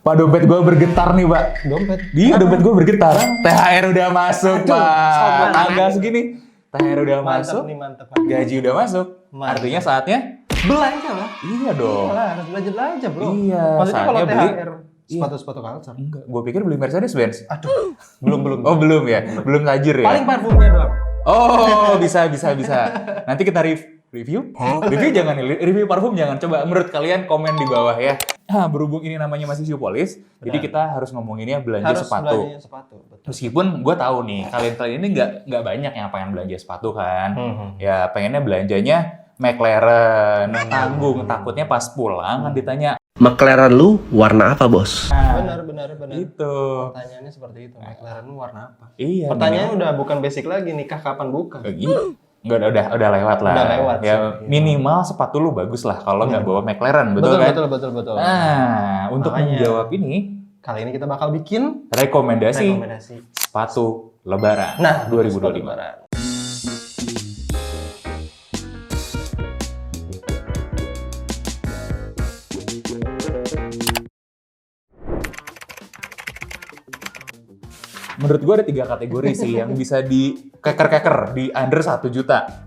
Pak, dompet gue bergetar nih, Pak. Dompet? Iya, dompet gue bergetar. THR udah masuk, Aduh, Pak. sombong. Tanggal segini. THR udah masuk. Mantap. Gaji udah masuk. Mantap. Artinya saatnya Belanja lah. iya dong. Iyalah, harus belanja, bro. Iya, Maksudnya kalau saatnya beli. THR, sepatu-sepatu culture. Enggak, gue pikir beli Mercedes-Benz. Aduh, belum. Oh, belum ya? Belum tajir ya? Paling parfumnya doang. Oh, bisa. Nanti kita review? Review jangan nih, review parfum jangan. Coba menurut kalian komen di bawah ya. Nah, berhubung ini namanya masih Shoepolis, jadi kita harus ngomonginnya belanja Harus sepatu. belanjanya sepatu, betul. Meskipun gue tahu nih, kalian ini nggak banyak yang pengen belanja sepatu kan. Ya pengennya belanjanya McLaren, tanggung. Takutnya pas pulang kan ditanya, McLaren lu warna apa, Bos? Benar. gitu. Pertanyaannya seperti itu. McLaren warna apa? Iya. Pertanyaannya udah bukan basic lagi, nikah kapan buka? Enggak, udah lewat lah. Udah lewat ya sih. Minimal sepatu lu bagus lah kalau nggak bawa McLaren, betul kan? Betul. Nah, untuk Makanya. menjawab ini, Kali ini kita bakal bikin rekomendasi rekomendasi sepatu Lebaran Nah, 2025. Lebaran. Menurut gue ada 3 kategori sih yang bisa di keker di under 1 juta.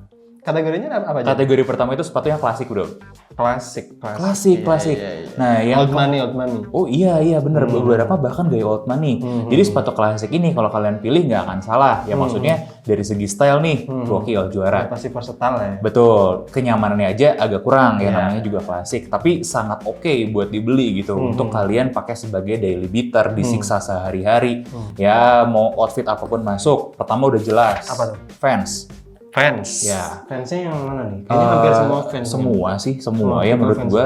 Kategorinya apa aja? Kategori pertama itu sepatu yang klasik, bro. Klasik. Klasik. Iya. Nah, yang Old money. oh iya bener, beberapa bahkan gaya old money. Jadi sepatu klasik ini kalau kalian pilih nggak akan salah. Ya maksudnya dari segi style nih, gokil juara. Pasti versatile ya. Betul, kenyamanannya aja agak kurang ya, Iya. namanya juga klasik. Tapi sangat oke buat dibeli gitu untuk kalian pakai sebagai daily beater, disiksa sehari-hari. Ya mau outfit apapun masuk. Pertama udah jelas. Apa tuh? Fans. Fans. Ya. Fansnya yang mana nih? Kayaknya hampir semua fans. Semua sih, semua ya tipe menurut fans. gua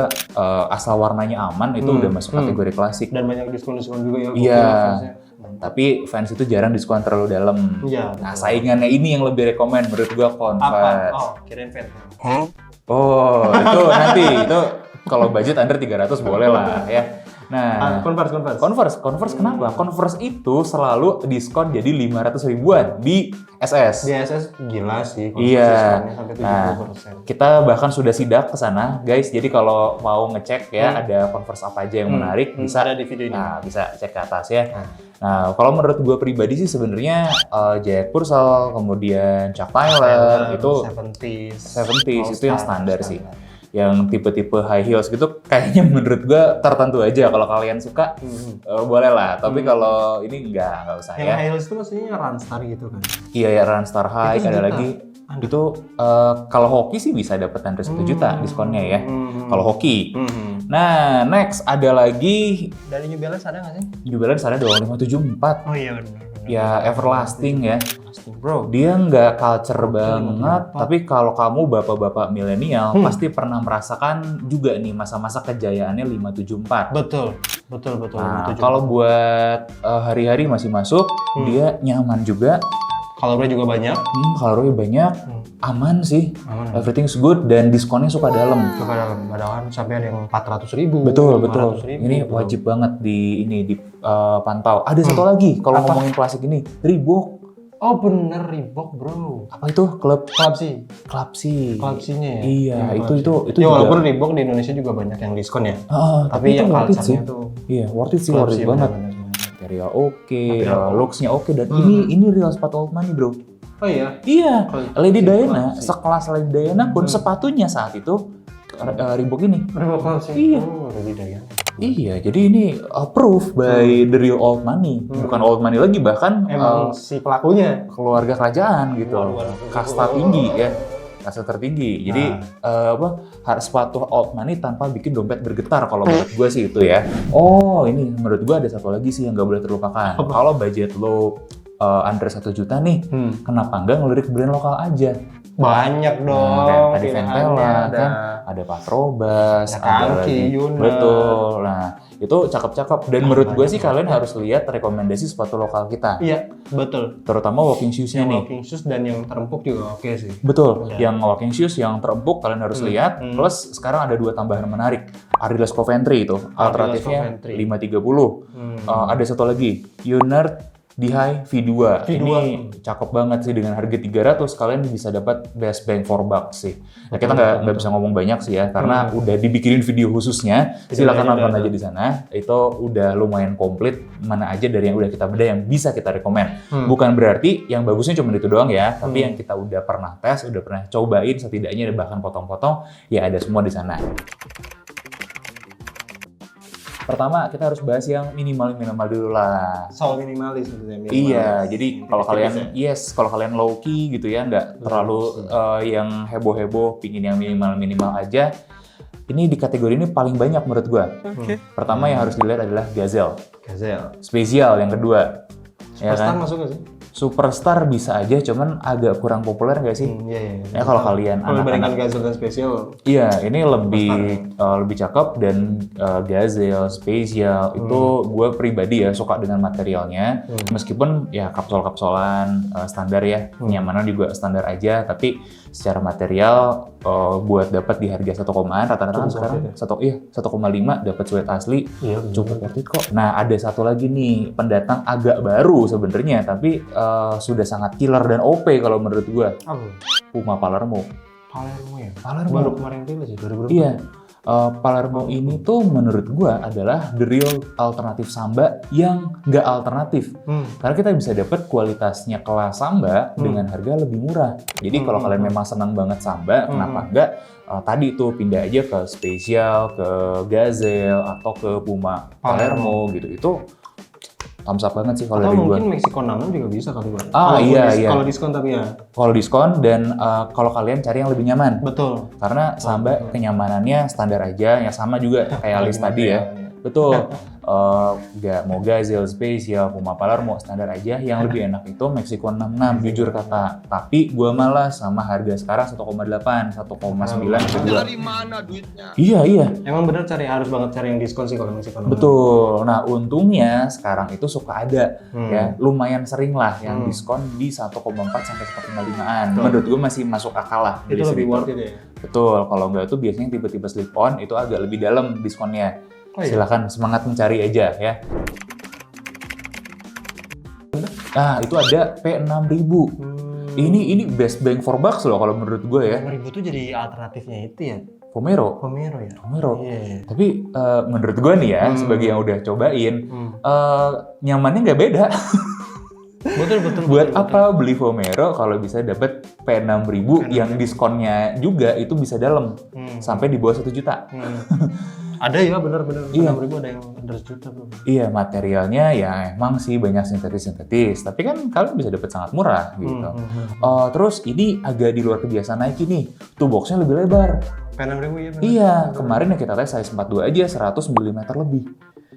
asal warnanya aman itu udah masuk kategori klasik. Dan banyak diskon juga ya. Iya. fansnya. Tapi fans itu jarang diskon terlalu dalam. Iya. Nah, saingannya ini yang lebih rekomen menurut gua Converse. Apa? Oh, kirain fans. Oh, itu nanti itu kalau budget under 300 boleh lah ya. Nah, Converse kenapa? Converse itu selalu diskon jadi 500 ribuan di SS. Di SS gila sih. Iya. Diskonnya sampai 70%. Kita bahkan sudah sidak ke sana, guys. Jadi kalau mau ngecek ya ada Converse apa aja yang menarik, bisa ada di video ini. Nah, bisa cek ke atas ya. Nah, kalau menurut gue pribadi sih sebenarnya Jack Purcell, kemudian Chuck Taylor itu 70s itu yang standar sih. Yang tipe-tipe high heels gitu kayaknya menurut gue tertentu aja. Kalau kalian suka boleh lah. Tapi kalau ini nggak usah Yang ya. high heels itu maksudnya Runstar gitu kan? Iya ya, Runstar High Itu ada sejuta. lagi. Itu kalau hoki sih bisa dapat under 1 juta diskonnya ya. Kalau hoki. Nah, next ada lagi Dari New Balance ada nggak sih? New Balance ada dong 574. Oh iya benar. Ya everlasting ya. Bro. Dia nggak culture banget, tapi kalau kamu bapak-bapak milenial pasti pernah merasakan juga nih masa-masa kejayaannya 574. Betul. Nah, kalau buat hari-hari masih masuk, dia nyaman juga. Kalori juga banyak. Kalori banyak, aman sih. Aman. Everything's good dan diskonnya suka dalam. Coba dalam badan sampai ada yang 400.000. Betul. 500.000, Ini bro. wajib banget dipantau. Ada satu lagi kalau ngomongin klasik ini, Reebok. Oh bener Reebok bro. Apa itu? Klub Clubsy. Clubsy-nya ya. Iya, itu Ya juga. walaupun Reebok di Indonesia juga banyak yang diskon ya. Tapi yang itu worth it sih. culture-nya tuh Iya, worth it Clubsy, banget. bener. Material oke, Material looks-nya oke dan ini real sepatu old money, bro. Oh iya. Iya, Lady Diana, Clubsy. sekelas Lady Diana pun sepatunya saat itu Reebok ini. Reebok Clubsy. Iya. Oh, Lady Diana. Iya, jadi ini approved by the real old money. Bukan old money lagi, bahkan Emang si pelakunya. keluarga kerajaan gitu. Waduh. Kasta tinggi ya. Kasta tertinggi. Jadi harus sepatu old money tanpa bikin dompet bergetar kalau menurut gue sih itu ya. Oh, ini menurut gue ada satu lagi sih yang nggak boleh terlupakan. Kalau budget lo under 1 juta nih, kenapa nggak ngelirik brand lokal aja? Banyak dong. Kayak tadi pilihannya Ventela ada. kan, ada Patrobas, Ada ada Kanki, lagi. Yuna. Betul. Nah, itu cakep-cakep. Dan menurut gue sih kalian harus lihat rekomendasi sepatu lokal kita. Iya, betul. Terutama walking shoes-nya Yang nih. walking shoes dan yang terempuk juga oke sih. Betul, Iya. yang walking shoes, yang terempuk kalian harus lihat. Plus sekarang ada 2 tambahan menarik. Adidas Coventry itu, alternatifnya Coventry. 530. Ada satu lagi, Unert D-High V2. Ini cakep banget sih, dengan harga 300 kalian bisa dapat best bang for buck sih. Nah, kita nggak bisa ngomong banyak sih ya, karena udah dibikinin video khususnya. Silakan nonton aja di sana. Itu udah lumayan komplit, mana aja dari yang udah kita bedah yang bisa kita rekomen. Bukan berarti yang bagusnya cuma itu doang ya, tapi yang kita udah pernah tes, udah pernah cobain setidaknya, bahkan potong-potong, ya ada semua di sana. Pertama kita harus bahas yang minimal dulu lah. Soal minimalis maksudnya. Iya, jadi kalau kalian kalau kalian low key gitu ya, nggak terlalu yang heboh-heboh, pingin yang minimal aja. Ini di kategori ini paling banyak menurut gua. Pertama yang harus dilihat adalah Gazelle. Spesial yang kedua. Superstar masuk nggak sih? Superstar bisa aja, cuman agak kurang populer nggak sih? Iya. Ya kalau kalian dibandingkan Gazelle dan Spesial. Iya, ini lebih cakep, dan Gazelle, Spesial itu gue pribadi ya suka dengan materialnya. Meskipun ya kapsul-kapsulan standar ya, kenyamanan juga standar aja, tapi secara material buat dapat di harga 1,an rata-rata sekarang 1,5 dapat sweat asli, cukup worth it kok. Nah, ada satu lagi nih pendatang agak baru sebenarnya, tapi sudah sangat killer dan OP kalau menurut gue. Puma Palermo. Palermo Baru kemarin rilis sih, 2000. Iya. Palermo ini tuh menurut gua adalah the real alternatif Samba yang nggak alternatif. Karena kita bisa dapat kualitasnya kelas Samba dengan harga lebih murah. Jadi kalau kalian memang senang banget Samba, kenapa nggak tadi tuh pindah aja ke Spesial, ke Gazelle, atau ke Puma Palermo gitu. Itu thumbs up banget sih kalau dari gua. Atau mungkin Mexico 6 juga bisa kali, Bang. Iya. Kalau diskon tapi ya. Kalau diskon, dan kalau kalian cari yang lebih nyaman. Betul. Karena Samba kenyamanannya standar aja, yang sama juga kayak Alis tadi ya. Betul. Nggak mau Gazelle, Spesial, Puma Palermo, standar aja. Yang lebih enak itu Mexico 66, jujur kata. Tapi gue malas sama harga sekarang 1,8, 1,9 kedua. Dari mana duitnya? Iya. Emang bener harus banget cari yang diskon sih kalau Mexico 6. Betul. Nah, untungnya sekarang itu suka ada ya, lumayan sering lah yang diskon di 1,4 sampai 1,5-an. Menurut gue masih masuk akal lah. Itu lebih worth it ya. Betul. Kalau nggak tuh biasanya tipe-tipe slip on itu agak lebih dalam diskonnya. Silakan semangat mencari aja ya. Nah, itu ada P6000. Ini best bang for bucks loh kalau menurut gue ya. P6000 tuh jadi alternatifnya itu ya. Pomero. Iya. Tapi menurut gue nih ya, sebagai yang udah cobain, nyamannya nggak beda. Betul. Buat apa beli Pomero kalau bisa dapat P6000 yang diskonnya juga itu bisa dalam sampai di bawah 1 juta. Ada ya, bener-bener. Iya. 6.000 ada yang under juta bro. Iya, materialnya ya emang sih banyak sintetis, tapi kan kalian bisa dapat sangat murah gitu. Terus ini agak di luar kebiasaan Nike nih, tuh boxnya lebih lebar. P6000 ya bener. Iya, kemarin yang kita tes size 42 aja 100 mm lebih.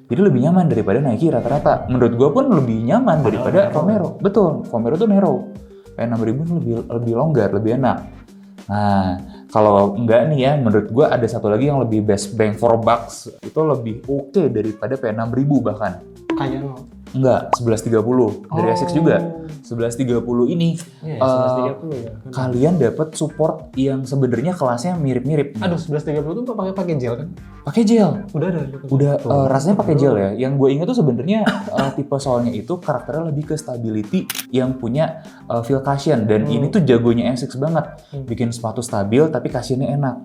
Jadi lebih nyaman daripada Nike rata-rata. Menurut gua pun lebih nyaman daripada Pomero. Betul, Pomero tuh narrow. P6000 lebih longgar, lebih enak. Nah, kalau enggak nih ya, menurut gue ada satu lagi yang lebih best bang for bucks, itu lebih oke daripada P6000 bahkan. Kayak lo. Enggak, 1130 dari Asics juga. 1130 ini 1130 ya. kalian dapat support yang sebenarnya kelasnya mirip-mirip. Aduh, 1130 tuh pakai gel kan? Pakai gel. Udah Rasanya pakai gel ya. Yang gue ingat tuh sebenarnya tipe soalnya itu karakternya lebih ke stability yang punya feel cushion, dan ini tuh jagonya Asics banget. Bikin sepatu stabil tapi cushionnya enak.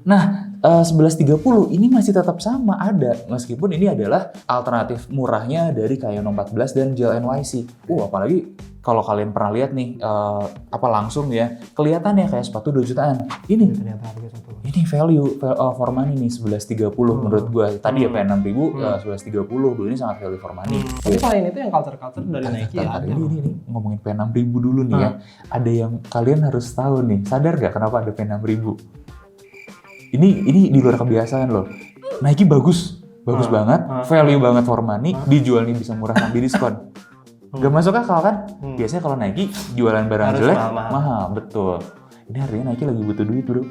Nah, 1130 ini masih tetap sama ada, meskipun ini adalah alternatif murahnya dari Kayono 14 dan Gel NYC. Apalagi kalau kalian pernah lihat nih langsung ya, kelihatannya kayak sepatu 2 jutaan. Ini value for money nih 1130 menurut gua. Tadi ya P6000 1130, ini sangat value for money. Tapi selain itu yang culture dari Nike ya ada. Ini ngomongin P6000 dulu nih ya. Ada yang kalian harus tahu nih. Sadar gak kenapa ada P6000? Ini di luar kebiasaan loh. Nike bagus banget, value banget for money, dijual nih bisa murah sampai diskon. Gak masuk akal kan? Biasanya kalau Nike jualan barang harus jelek mahal. Betul. Ini artinya Nike lagi butuh duit bro.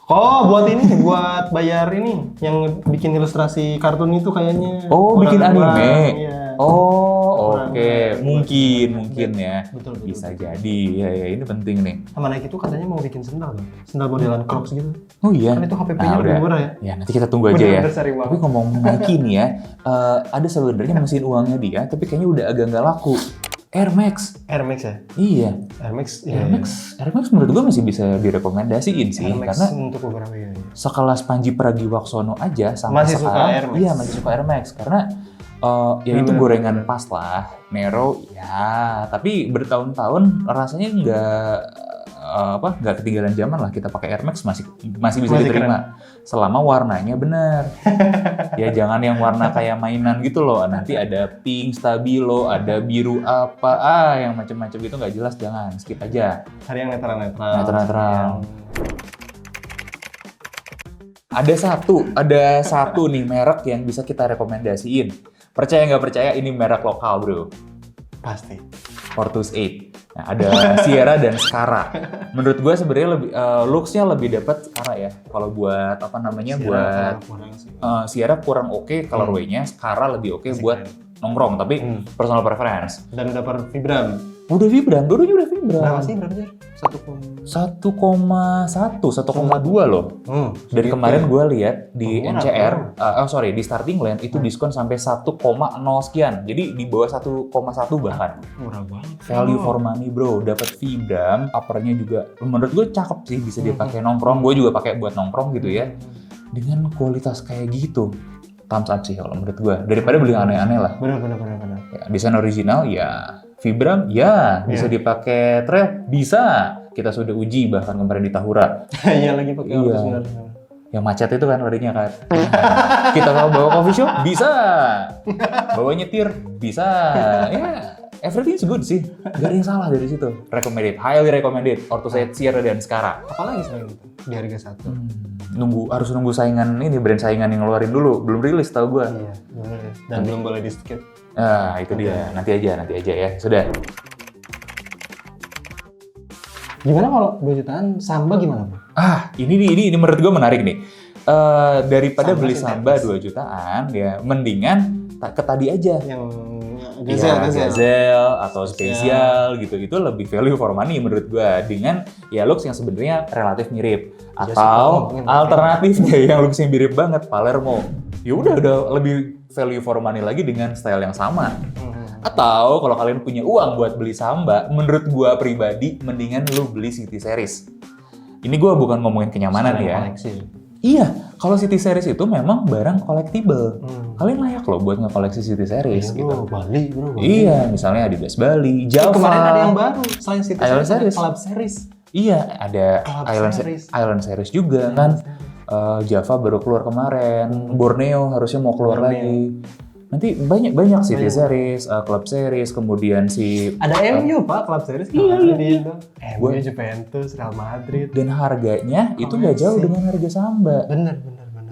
Buat bayar ini yang bikin ilustrasi kartun itu kayaknya. Bikin anime. Iya. Oh, Ukuran oke. Mungkin bed. ya. Betul. Bisa jadi. Ya, ini penting nih. Sama Nike itu katanya mau bikin sendal tuh. Sendal modelan Crocs gitu. Oh iya. Kan itu HPP-nya Nah, lebih udah. murah ya. Ya, nanti kita tunggu aja ya. Bener-bener sering banget. Tapi ngomong Nike nih ya, ada sebenarnya mesin uangnya dia, tapi kayaknya udah agak nggak laku. Air Max. Air Max ya? Iya. Air Max. Air Max menurut gue masih bisa direkomendasiin sih, Air Max karena untuk beberapa ya. sekelas Panji Pragiwaksono aja sampai Masih suka sekarang, Air Max. iya masih suka Air Max karena ya itu Bener-bener. gorengan pas lah, Nero ya, tapi bertahun-tahun rasanya nggak ketinggalan zaman lah, kita pakai Air Max masih bisa diterima selama warnanya benar. Ya jangan yang warna kayak mainan gitu loh, nanti ada pink stabilo, ada biru yang macam-macam gitu nggak jelas, jangan, skip aja. Hari yang netral-netral. Netral. Ada satu nih merek yang bisa kita rekomendasiin. Percaya nggak percaya, ini merek lokal bro. Pasti. Fortus 8. Nah, ada Sierra dan Scara. Menurut gue sebenarnya lebih looks-nya lebih dapat Scara ya. Kalau buat Sierra kurang oke colorway-nya, Scara lebih oke buat nongkrong, tapi personal preference. Dan udah per Vibram. Udah Vibram, dulunya udah Vibram. Berapa sih? 1,1, 1,2 loh. Dari kemarin gue lihat di NCR, di Starting Line itu diskon sampai 1,0 sekian. Jadi di bawah 1,1 bahkan. Murah banget. Value for money bro, dapat Vibram, uppernya juga menurut gue cakep sih, bisa dipakai nongkrong. Gue juga pakai buat nongkrong gitu ya. Dengan kualitas kayak gitu, thumbs up sih kalau menurut gue. Daripada beli yang aneh-aneh lah. Benar. Ya, desain original ya, Vibram ya, bisa dipakai trail, bisa. Kita sudah uji bahkan kemarin di Tahura. Iya lagi pakai Iya. Yang macet itu kan larinya kan. Kita mau bawa coffee shop, bisa. Bawa nyetir, bisa. Ya, everything is good sih. Gak ada yang salah dari situ. Recommended, highly recommended. Fortus 8, Sierra dan Scara. Apalagi selain itu di harga satu. Harus nunggu saingan ini, brand saingan yang ngeluarin dulu. Belum rilis tau gue. Iya, benar ya. Dan belum boleh di skip. Nah, itu dia. Nanti aja ya. Sudah. Gimana kalau 2 jutaan Samba gimana, Bro? Ini menurut gue menarik nih. Daripada Samba beli sintetis. Samba 2 jutaan, ya mendingan ke tadi aja. Yang Iya, Gazelle atau spesial gitu, itu lebih value for money menurut gua, dengan ya looks yang sebenarnya relatif mirip, atau alternatifnya yang looksnya mirip banget, Palermo. Ya udah lebih value for money lagi dengan style yang sama. Atau kalau kalian punya uang buat beli Samba, menurut gua pribadi mendingan lu beli City Series. Ini gua bukan ngomongin kenyamanan ya. Koleksi. Iya, kalau City Series itu memang barang collectible. Kalian layak loh buat nge-koleksi City Series gitu. Bali, bro. Iya, misalnya Adidas Bali, Java. Kemarin ada yang baru, selain City Island Series, Series. Club Series. Iya, ada Club Series. Island Series juga kan. Java baru keluar kemarin, Borneo harusnya mau keluar lagi. Nanti banyak City Series, Club Series, kemudian Ada MU Pak, Club Series. Iya. MU, Juventus, Real Madrid. Dan harganya itu nggak jauh dengan harga Samba. Bener.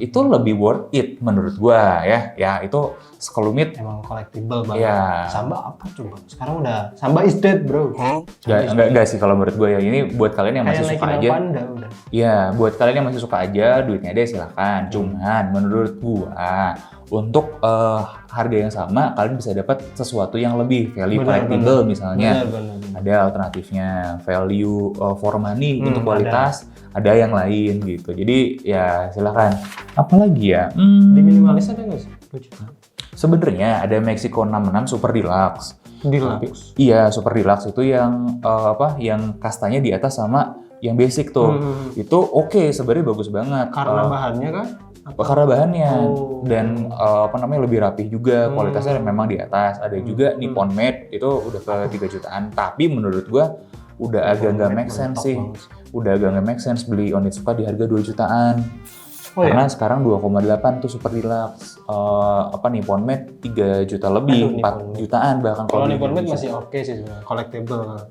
Itu lebih worth it menurut gua ya. Ya itu sekelumit. Emang collectible banget. Iya. Samba apa coba? Sekarang udah Samba is dead, bro. Nggak sih kalau menurut gua ya. Ini buat kalian yang masih Kayak suka Nike aja. Panda, udah. Ya, buat kalian yang masih suka aja, duitnya deh silahkan. Cuman menurut gua, untuk harga yang sama, kalian bisa dapat sesuatu yang lebih value collectible misalnya. Bener. Ada alternatifnya, value for money untuk kualitas, ada yang lain gitu. Jadi ya silahkan. Apalagi ya? Di minimalis ada nggak sih? Sebenarnya ada Mexico 66 Super Deluxe. Deluxe. Iya, Super Deluxe itu yang yang kastanya di atas sama yang basic tuh. Itu oke, sebenarnya bagus banget. Karena bahannya kan? Karena bahannya dan lebih rapih juga, kualitasnya memang di atas. Ada juga Nippon Made itu udah ke 3 jutaan, tapi menurut gua udah agak nggak make sense sih. Udah agak nggak make sense beli Onitsuka di harga 2 jutaan. Karena sekarang 2,8 tuh Super Deluxe. Nippon Made 3 juta lebih, 4 jutaan bahkan. Kalau Nippon Made masih oke sih sebenarnya, collectible.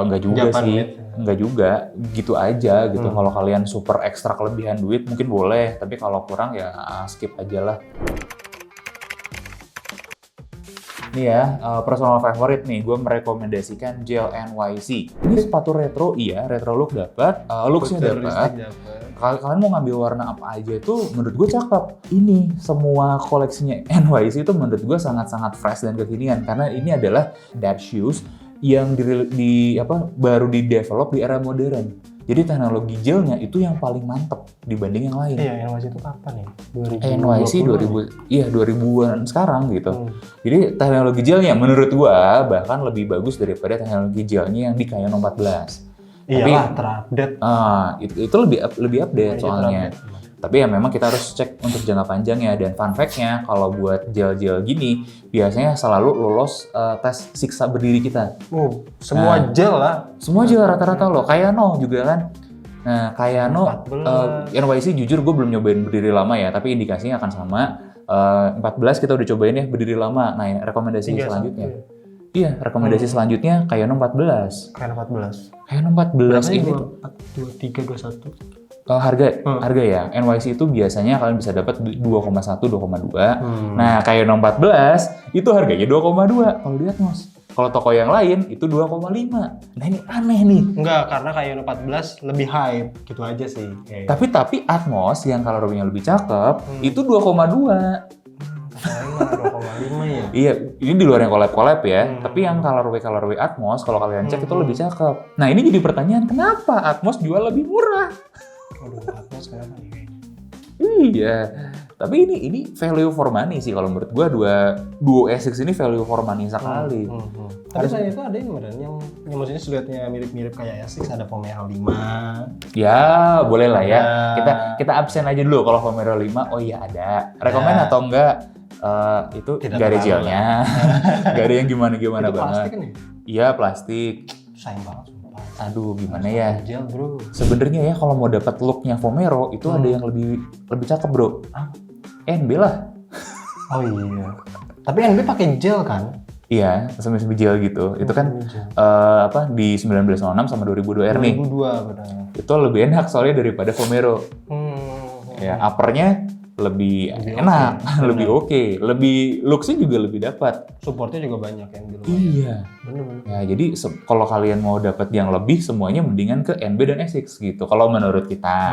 Enggak juga Japan sih. Made. Enggak juga, gitu aja gitu. Kalau kalian super ekstra kelebihan duit mungkin boleh, tapi kalau kurang ya skip aja lah. Nih ya, personal favorite nih, gue merekomendasikan Gel NYC. Ini sepatu retro, iya, retro look dapat, looksnya dapat. kalian mau ngambil warna apa aja itu menurut gue cakep. Ini semua koleksinya NYC itu menurut gue sangat-sangat fresh dan kekinian karena ini adalah dad shoes yang baru di-develop di era modern. Jadi teknologi gelnya itu yang paling mantep dibanding yang lain. Iya, NYC itu kapan ya? NYC 2000-an sekarang gitu. Jadi teknologi gelnya menurut gua bahkan lebih bagus daripada teknologi gelnya yang di Kayano 14. Iya, terupdate. Itu lebih update soalnya. Tapi ya memang kita harus cek untuk jangka panjangnya. Dan fun fact-nya kalau buat gel-gel gini biasanya selalu lolos tes siksa berdiri kita. Semua gel lah. Semua gel rata-rata loh. Kayano juga kan. Nah, Kayano NYC jujur gue belum nyobain berdiri lama ya, tapi indikasinya akan sama. 14 kita udah cobain ya berdiri lama. Nah, rekomendasi selanjutnya. Iya, rekomendasi selanjutnya Kayano 14. Kayano 14. Kayano 14 ini 23, 21. Harga ya. NYC itu biasanya kalian bisa dapat 2,1, 2,2. Nah, Kayano 14 itu harganya 2,2 kalau di Atmos. Kalau toko yang lain itu 2,5. Nah, ini aneh nih. Enggak, karena Kayano 14 lebih hype, gitu aja sih. Tapi Atmos yang colorway-nya lebih cakep itu 2,2. 2,5 ya? Iya, ini di luar yang collab ya. Tapi yang colorway Atmos kalau kalian cek itu lebih cakep. Nah, ini jadi pertanyaan, kenapa Atmos jual lebih murah? Atmos kenapa nih? Iya, tapi ini value for money sih kalau menurut gua duo Essex ini value for money sekali. Tapi selain itu ada yang beneran yang maksudnya silhouetnya mirip-mirip kayak Essex, ada Vomero 5. Ya, boleh lah ya. Kita absen aja dulu kalau Vomero 5. Oh iya ada. Rekomen atau enggak? Itu nggak ada gelnya. Nggak ada yang gimana-gimana banget. Plastik kan ya? Iya, plastik. Sayang banget. Aduh, gimana ya? Gel, bro. Sebenarnya ya kalau mau dapat looknya Vomero itu ada yang lebih cakep, bro. NB lah. Oh iya. Tapi NB pakai gel kan? Iya, semi gel gitu. Itu kan di 1906 sama 2002R nih. 2002 benar. Itu lebih enak soalnya daripada Vomero. Ya, uppernya lebih enak, lebih oke, lebih looks-nya juga lebih dapat. Supportnya juga banyak yang di luar. Iya. Bener. Ya, jadi kalau kalian mau dapat yang lebih, semuanya mendingan ke NB dan Essex gitu. Kalau menurut kita,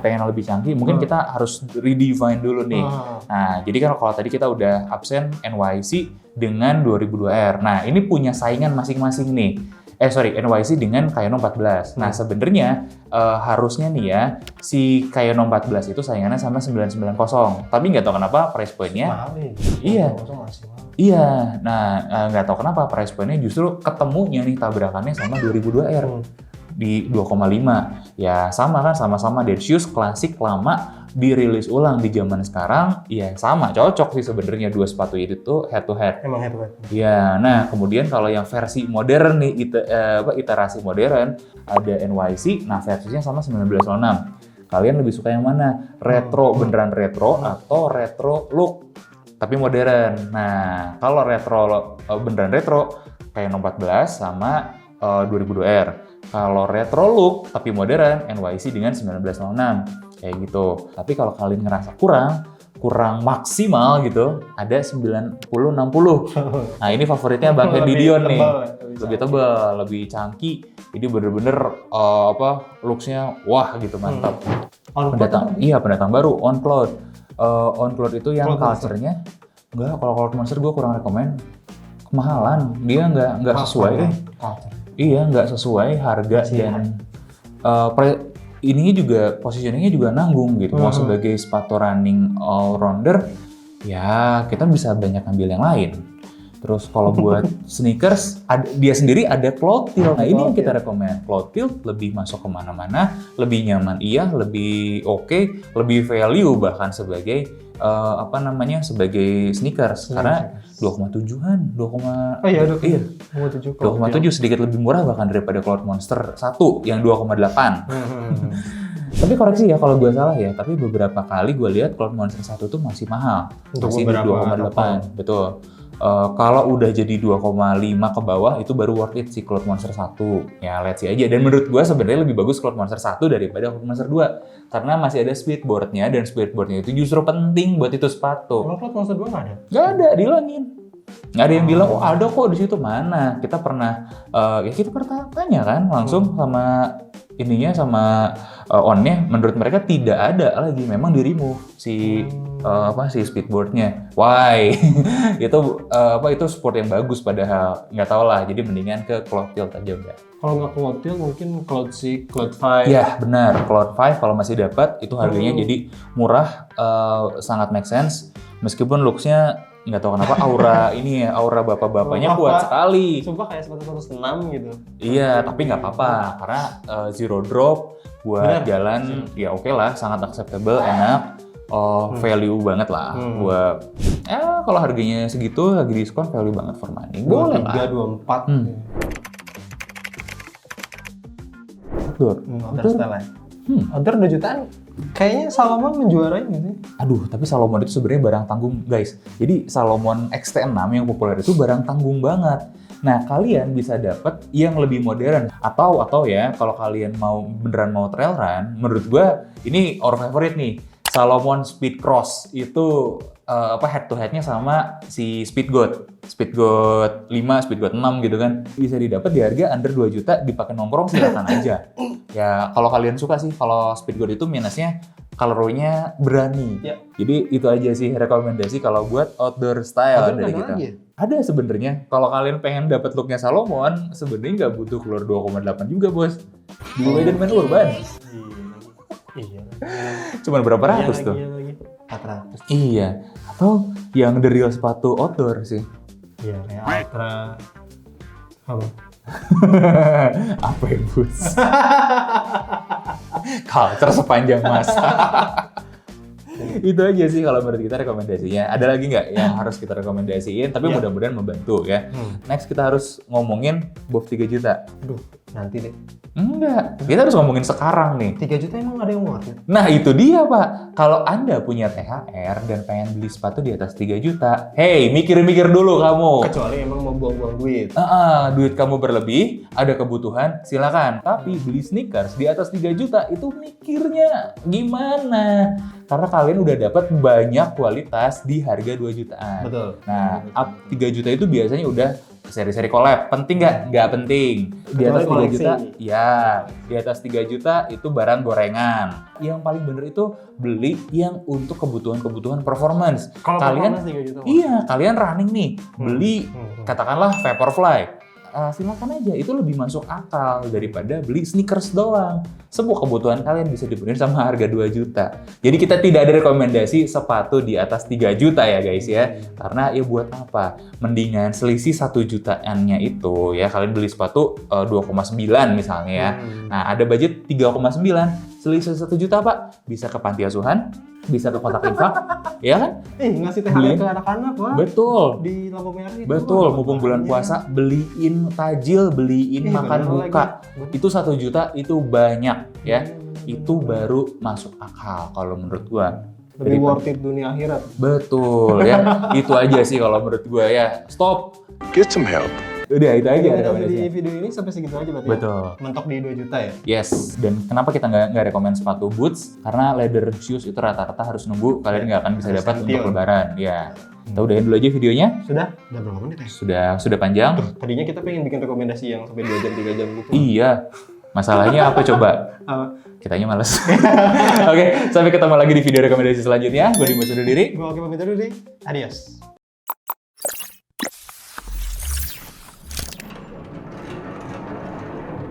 pengen lebih canggih, mungkin kita harus redefine dulu nih. Nah, jadi kan kalau tadi kita udah absen NYC dengan 2002R. Nah, ini punya saingan masing-masing nih. NYC dengan Kayano 14. Nah, sebenarnya harusnya nih ya, si Kayano 14 itu saingannya sama 990. Tapi nggak tahu kenapa price point-nya mahal nih. Iya. Iya. Nah, nggak tahu kenapa price point-nya justru ketemunya nih tabrakannya sama 2002R. Di 2,5. Ya, sama kan, sama-sama dead shoes klasik lama dirilis ulang di zaman sekarang, ya sama, cocok sih sebenarnya dua sepatu itu tuh head to head. Emang head to head. Ya, nah kemudian kalau yang versi modern nih, iterasi modern ada NYC, nah versinya sama 1906. Kalian lebih suka yang mana? Retro, beneran retro atau retro look tapi modern. Nah, kalau retro beneran retro kayak 14 sama 2002R. Kalau retro look tapi modern, NYC dengan 1906. Kayak gitu. Tapi kalau kalian ngerasa kurang maksimal gitu, ada 90-60. Nah, ini favoritnya Bang Hendy Dion nih. Lebih tebal, lebih cangki. Jadi bener-bener looks-nya wah gitu, mantap. Pendatang baru, On Cloud. On Cloud itu yang culture-nya enggak, kalau Cloud Monster gue kurang rekomen. Kemahalan, dia nggak sesuai. Iya, nggak sesuai harga dan ininya juga positioningnya juga nanggung gitu. Mau sebagai sepatu running all rounder, ya kita bisa banyak ambil yang lain. Terus kalau buat sneakers, dia sendiri ada Cloudtilt. Nah, ini yang kita rekomend. Cloudtilt lebih masuk kemana-mana, lebih nyaman lebih oke, lebih value bahkan sebagai sebagai sneakers. Karena 2,7-an, 2,7 sedikit lebih murah bahkan daripada Cloud Monster 1 yang 2,8. Tapi koreksi ya kalau gue salah ya, tapi beberapa kali gue lihat Cloud Monster 1 tuh masih mahal. Masih di 2,8, betul. Kalau udah jadi 2,5 ke bawah itu baru worth it si Cloud Monster 1. Ya let's see aja. Dan menurut gue sebenarnya lebih bagus Cloud Monster 1 daripada Cloud Monster 2. Karena masih ada speedboardnya, dan speedboardnya itu justru penting buat itu sepatu. Kalau Cloud Monster 2 nggak ada? Nggak ada, dihilangin. Nggak ada yang bilang, oh ada kok di situ, mana? Kita pernah tanya kan langsung sama ininya sama on-nya menurut mereka tidak ada lagi, memang di remove si si speedboardnya. Why? itu sport yang bagus padahal nggak tahu lah. Jadi mendingan ke cloud tilt aja udah. Kalau nggak cloud tilt mungkin cloud 6, cloud 5. Ya benar, cloud 5 kalau masih dapat itu harganya jadi murah, sangat make sense. Meskipun looks-nya nggak tahu kenapa aura bapak-bapaknya kuat sekali. Sumpah kayak sepatu senam gitu. Iya, tapi nggak apa-apa karena zero drop buat jalan ya oke lah, sangat acceptable, enak, value banget lah. Buat kalau harganya segitu lagi diskon, value banget for money. Boleh lah. 23, 24. Outdoor style. Outdoor 2 jutaan. Kayaknya Salomon menjuarai nggak sih? Aduh, tapi Salomon itu sebenarnya barang tanggung, guys. Jadi Salomon XT6 yang populer itu barang tanggung banget. Nah, kalian bisa dapat yang lebih modern atau ya kalau kalian beneran mau trail run, menurut gua ini our favorite nih. Salomon Speed Cross itu head to headnya sama si Speedgoat 5, Speedgoat 6 gitu kan. Bisa didapat di harga under 2 juta, dipakai nongkrong silakan aja. Ya kalau kalian suka sih, kalau Speedgoat itu minusnya colorway-nya berani. Ya. Jadi itu aja sih rekomendasi kalau buat outdoor style dari kita. Ada sebenarnya. Kalau kalian pengen dapat looknya Salomon, sebenarnya nggak butuh keluar 2,8 juga bos. Di Wedenman Urban. Iya. Cuman berapa ratus tuh? 400. Iya. Atau yang the real sepatu outdoor sih. Iya, kayak Ultra. Apa? Apa ya, Bus? Culture sepanjang masa. Itu aja sih kalau menurut kita rekomendasinya. Ada lagi nggak yang harus kita rekomendasiin? Tapi mudah-mudahan membantu ya. Next kita harus ngomongin BOF 3 juta. Aduh, nanti deh. Enggak, kita harus ngomongin sekarang nih. 3 juta emang ada yang worth it? Nah itu dia Pak. Kalau Anda punya THR dan pengen beli sepatu di atas 3 juta, hey mikir-mikir dulu kamu. Kecuali emang mau buang-buang duit. Duit kamu berlebih, ada kebutuhan, silakan. Tapi beli sneakers di atas 3 juta itu mikirnya gimana? Karena kalian udah dapat banyak kualitas di harga 2 jutaan. Betul. Nah, up 3 juta itu biasanya udah seri-seri collab. Penting nggak? Nggak penting. Di atas 3 juta, ya. Di atas 3 juta itu barang gorengan. Yang paling bener itu beli yang untuk kebutuhan-kebutuhan performance. Kalau kalian, performance 3 juta. Iya, kalian running nih. Beli, katakanlah Vaporfly. Silakan aja, itu lebih masuk akal daripada beli sneakers doang. Semua kebutuhan kalian bisa dipenuhi sama harga 2 juta. Jadi kita tidak ada rekomendasi sepatu di atas 3 juta ya guys ya. Karena ya buat apa? Mendingan selisih 1 jutaannya itu ya. Kalian beli sepatu 2,9 misalnya ya. Nah ada budget 3,9. Selisih 1 juta Pak. Bisa ke panti asuhan, bisa ke kotak infak, ya kan? Ngasih THR ke anak-anak Pak. Betul. Di lampu merah itu. Betul, mumpung bulan puasa, beliin takjil, beliin makan buka. Itu 1 juta itu banyak ya. Itu baru masuk akal kalau menurut gua. Lebih worth it dunia akhirat. Betul ya. Itu aja sih kalau menurut gua ya. Stop. Get some help. Udah itu aja. Di video ini sampai segitu aja berarti. Betul. Mentok di 2 juta ya? Yes. Dan kenapa kita nggak rekomend sepatu boots? Karena leather shoes itu rata-rata harus nunggu. Kalian nggak akan bisa dapat untuk lebaran. Ya. Kita udahin dulu aja videonya. Sudah berapa menit ya? Sudah panjang. Tadinya kita pengen bikin rekomendasi yang sampai 2 jam, 3 jam gitu. Iya. Masalahnya apa coba? Kitanya males. Oke, sampai ketemu lagi di video rekomendasi selanjutnya. Gue Dimas undur diri. Gue pamit dulu deh. Adios.